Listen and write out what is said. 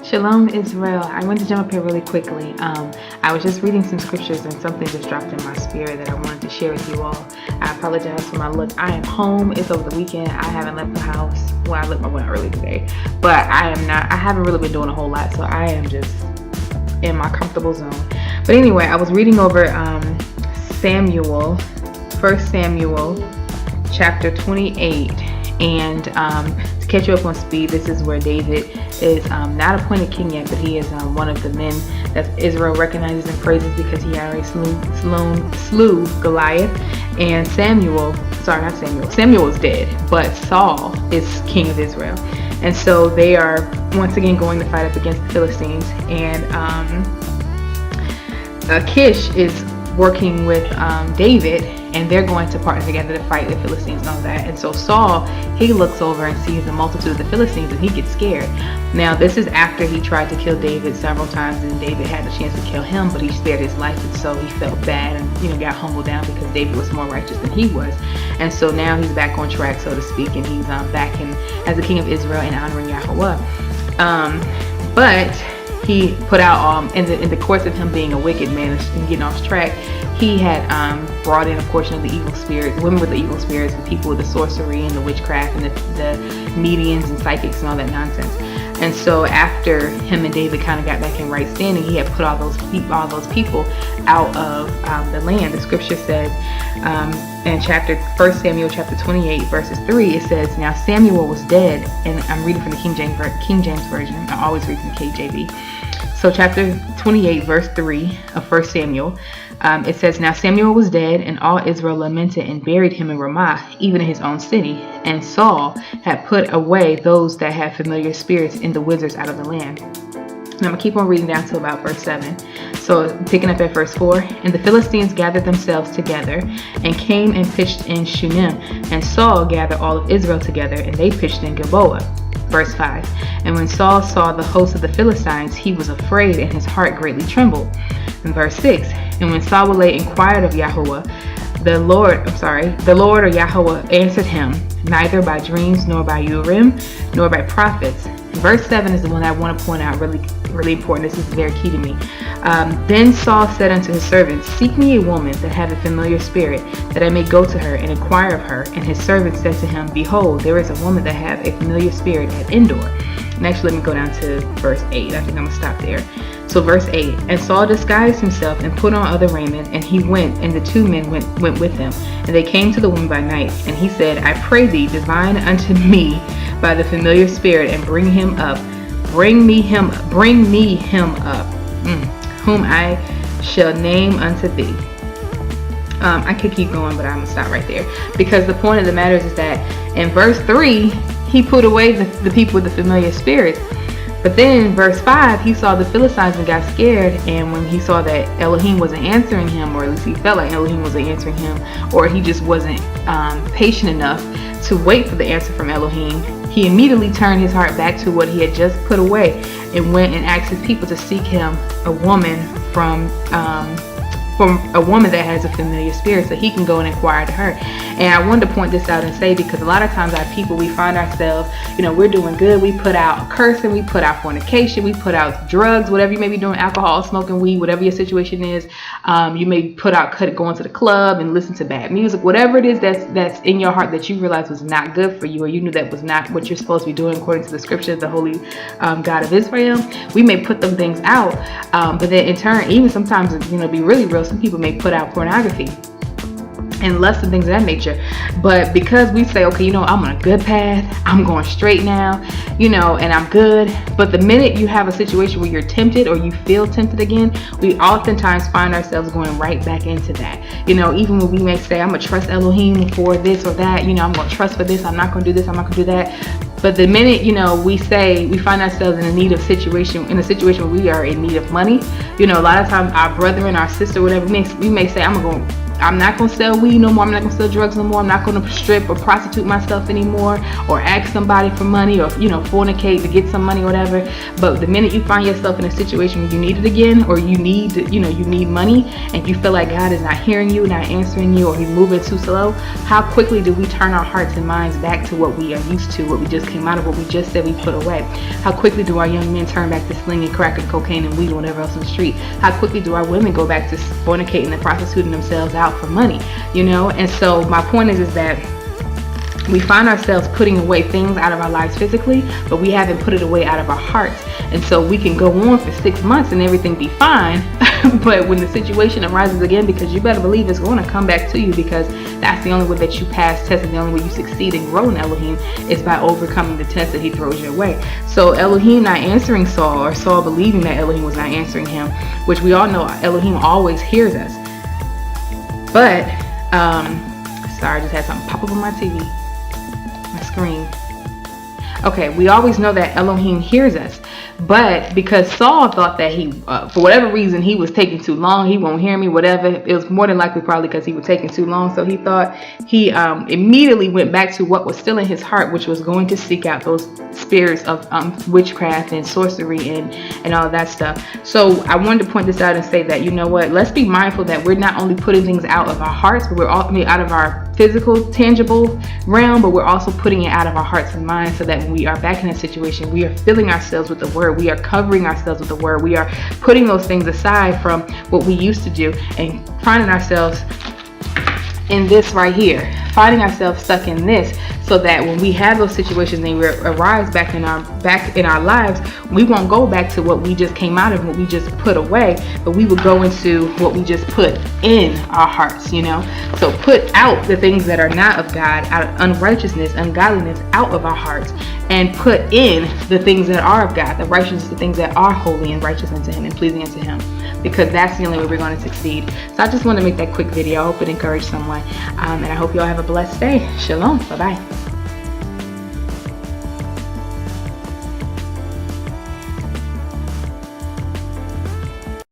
Shalom, Israel. I want to jump up here really quickly. I was just reading some scriptures and something just dropped in my spirit that I wanted to share with you all. I apologize for my look. I am home. It's over the weekend. I haven't left the house. Well, I left my window early today, but I haven't really been doing a whole lot, so I am just in my comfortable zone. But anyway, I was reading over 1 Samuel chapter 28. And to catch you up on speed, this is where David is not appointed king yet, but he is one of the men that Israel recognizes and praises because he already slew Goliath. And Samuel is dead, but Saul is king of Israel. And so they are once again going to fight up against the Philistines. And Kish is working with David, and they're going to partner together to fight the Philistines and all that. And so Saul, he looks over and sees the multitude of the Philistines, and he gets scared. Now, this is after he tried to kill David several times, and David had the chance to kill him, but he spared his life, and so he felt bad and got humbled down because David was more righteous than he was. And so now he's back on track, so to speak, and he's back as the king of Israel and honoring Yahweh. But he put out in the course of him being a wicked man and getting off track, he had brought in a portion of the evil spirits, women with the evil spirits, the people with the sorcery and the witchcraft and the mediums and psychics and all that nonsense. And so after him and David kind of got back in right standing, he had put all those people out of the land. The scripture says in 1 Samuel chapter 28 verses 3, it says, "Now Samuel was dead," and I'm reading from the King James version. I always read from the KJV. So chapter 28 verse 3 of 1 Samuel, it says, "Now Samuel was dead, and all Israel lamented and buried him in Ramah, even in his own city. And Saul had put away those that had familiar spirits and the wizards out of the land." And I'm going to keep on reading down to about verse 7. So picking up at verse 4, "And the Philistines gathered themselves together and came and pitched in Shunem. And Saul gathered all of Israel together, and they pitched in Gilboa." Verse 5, "And when Saul saw the host of the Philistines, he was afraid, and his heart greatly trembled." And verse 6, "And when Saul inquired of Yahweh, the Lord or Yahweh answered him, neither by dreams, nor by Urim, nor by prophets." Verse 7 is the one I want to point out, really, really important. This is very key to me. "Then Saul said unto his servants, Seek me a woman that hath a familiar spirit, that I may go to her and inquire of her. And his servants said to him, Behold, there is a woman that hath a familiar spirit at Endor." And actually, let me go down to verse 8. I think I'm going to stop there. So verse 8, "And Saul disguised himself and put on other raiment, and he went, and the two men went with him. And they came to the woman by night. And he said, I pray thee, divine unto me by the familiar spirit, and bring me him up, whom I shall name unto thee." I could keep going, but I'm going to stop right there. Because the point of the matter is that in verse 3, he put away the people with the familiar spirits. But then in verse 5, he saw the Philistines and got scared. And when he saw that Elohim wasn't answering him, or at least he felt like Elohim wasn't answering him, or he just wasn't patient enough to wait for the answer from Elohim, he immediately turned his heart back to what he had just put away and went and asked his people to seek him a woman from a woman that has a familiar spirit, so he can go and inquire to her. And I wanted to point this out and say, because a lot of times our people, we find ourselves, we're doing good. We put out cursing, we put out fornication, we put out drugs, whatever you may be doing, alcohol, smoking weed, whatever your situation is. You may put out going to the club and listen to bad music, whatever it is that's in your heart that you realize was not good for you, or you knew that was not what you're supposed to be doing according to the scripture of the Holy God of Israel. We may put them things out, but then in turn, even sometimes, be really real, some people may put out pornography and lust and things of that nature. But because we say, okay, I'm on a good path, I'm going straight now, and I'm good. But the minute you have a situation where you're tempted, or you feel tempted again, we oftentimes find ourselves going right back into that. Even when we may say, I'm going to trust Elohim for this or that, I'm going to trust for this, I'm not going to do this, I'm not going to do that. But the minute, we find ourselves in a situation where we are in need of money, a lot of times our brother and our sister, whatever, we may say, I'm going to go I'm not going to sell weed no more. I'm not going to sell drugs no more. I'm not going to strip or prostitute myself anymore, or ask somebody for money, or, you know, fornicate to get some money or whatever. But the minute you find yourself in a situation where you need it again, or you need, you know, you need money, and you feel like God is not hearing you, not answering you, or he's moving too slow, how quickly do we turn our hearts and minds back to what we are used to, what we just came out of, what we just said we put away? How quickly do our young men turn back to slinging crack and cocaine and weed and whatever else in the street? How quickly do our women go back to fornicating and prostituting themselves out for money? You know, and so my point is that we find ourselves putting away things out of our lives physically, but we haven't put it away out of our hearts. And so we can go on for 6 months and everything be fine, but when the situation arises again, because you better believe it's going to come back to you, because that's the only way that you pass tests, and the only way you succeed and grow in Elohim is by overcoming the test that he throws your way. So Elohim not answering Saul, or Saul believing that Elohim was not answering him, which we all know Elohim always hears us. But, sorry, I just had something pop up on my TV. My screen. Okay, we always know that Elohim hears us, but because Saul thought that he, for whatever reason, he was taking too long, he won't hear me, whatever, it was more than likely probably because he was taking too long, so he thought, he immediately went back to what was still in his heart, which was going to seek out those spirits of witchcraft and sorcery and all of that stuff. So I wanted to point this out and say that, you know what, let's be mindful that we're not only putting things out of our hearts, but we're all, out of our physical, tangible realm, but we're also putting it out of our hearts and minds, so that when we are back in a situation, we are filling ourselves with the word, we are covering ourselves with the word, we are putting those things aside from what we used to do, and finding ourselves in this right here, finding ourselves stuck in this, so that when we have those situations and we arise back in our lives, we won't go back to what we just came out of, what we just put away, but we will go into what we just put in our hearts, you know. So put out the things that are not of God, out of unrighteousness, ungodliness, out of our hearts, and put in the things that are of God, the righteousness, the things that are holy and righteous unto him and pleasing unto him, because that's the only way we're going to succeed. So I just want to make that quick video. I hope it encouraged someone, and I hope you all have a blessed day. Shalom. Bye-bye.